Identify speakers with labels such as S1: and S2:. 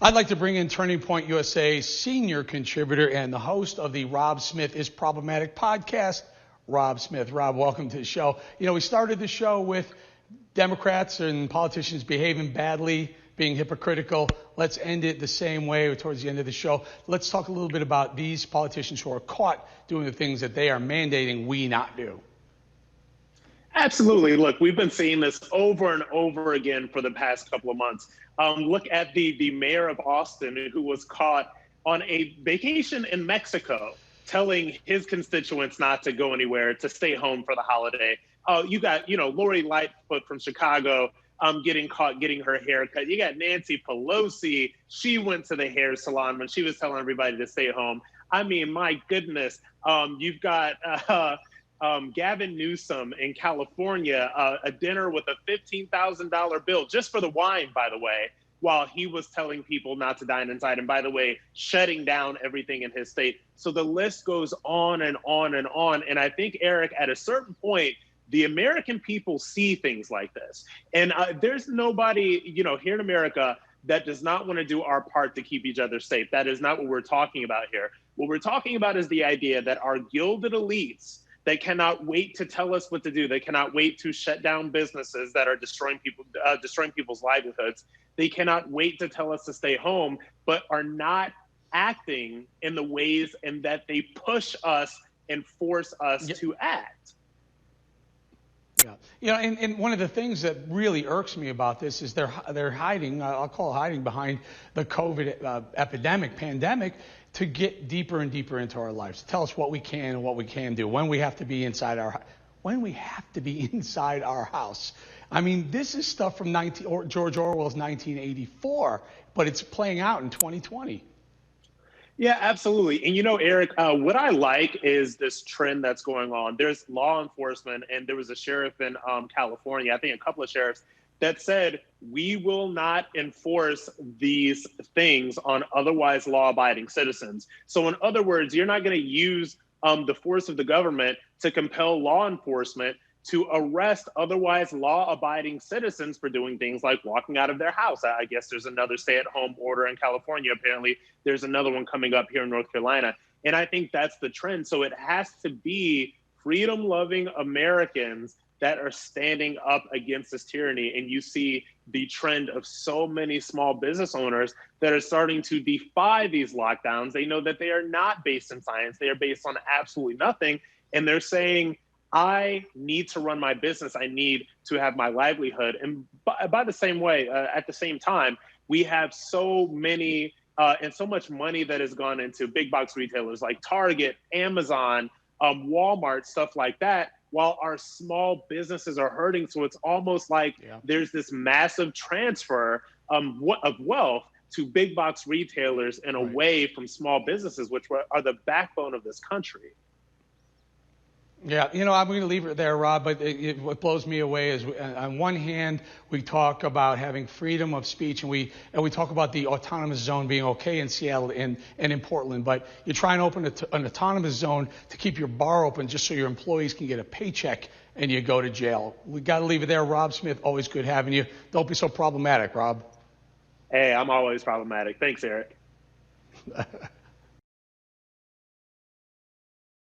S1: I'd like to bring in Turning Point USA senior contributor and the host of the Rob Smith is Problematic podcast, Rob Smith. Rob, welcome to the show. You know, we started the show with Democrats and politicians behaving badly, being hypocritical. Let's end it the same way towards the end of the show. Let's talk a little bit about these politicians who are caught doing the things that they are mandating we not do.
S2: Absolutely. Look, we've been seeing this over and over again for the past couple of months. Look at the mayor of Austin who was caught on a vacation in Mexico telling his constituents not to go anywhere, to stay home for the holiday. You got, Lori Lightfoot from Chicago getting caught getting her hair cut. You got Nancy Pelosi. She went to the hair salon when she was telling everybody to stay home. I mean, my goodness. You've got Gavin Newsom in California, a dinner with a $15,000 bill just for the wine, by the way, while he was telling people not to dine inside. And by the way, shutting down everything in his state. So the list goes on and on and on. And I think, Eric, at a certain point, the American people see things like this. And there's nobody, here in America that does not want to do our part to keep each other safe. That is not what we're talking about here. What we're talking about is the idea that our gilded elites, they cannot wait to tell us what to do. They cannot wait to shut down businesses that are destroying people's livelihoods. They cannot wait to tell us to stay home, but are not acting in the ways in that they push us and force us to act.
S1: Yeah, and one of the things that really irks me about this is they're hiding. I'll call it hiding behind the COVID pandemic to get deeper and deeper into our lives. To tell us what we can and what we can do when we have to be inside our house. I mean, this is stuff from George Orwell's 1984, but it's playing out in 2020.
S2: Yeah, absolutely. And Eric, what I like is this trend that's going on. There's law enforcement, and there was a sheriff in California, I think a couple of sheriffs, that said, we will not enforce these things on otherwise law-abiding citizens. So in other words, you're not going to use the force of the government to compel law enforcement to arrest otherwise law-abiding citizens for doing things like walking out of their house. I guess there's another stay-at-home order in California. Apparently, there's another one coming up here in North Carolina. And I think that's the trend. So it has to be freedom-loving Americans that are standing up against this tyranny. And you see the trend of so many small business owners that are starting to defy these lockdowns. They know that they are not based in science. They are based on absolutely nothing. And they're saying, I need to run my business. I need to have my livelihood. And by the same way, at the same time, we have so many and so much money that has gone into big box retailers like Target, Amazon, Walmart, stuff like that, while our small businesses are hurting. So it's almost like there's this massive transfer of wealth to big box retailers and away from small businesses, which are the backbone of this country.
S1: Yeah, I'm going to leave it there, Rob, but what blows me away is on one hand, we talk about having freedom of speech and we talk about the autonomous zone being okay in Seattle and in Portland, but you try and open an autonomous zone to keep your bar open just so your employees can get a paycheck and you go to jail. We got to leave it there. Rob Smith, always good having you. Don't be so problematic, Rob.
S2: Hey, I'm always problematic. Thanks, Eric.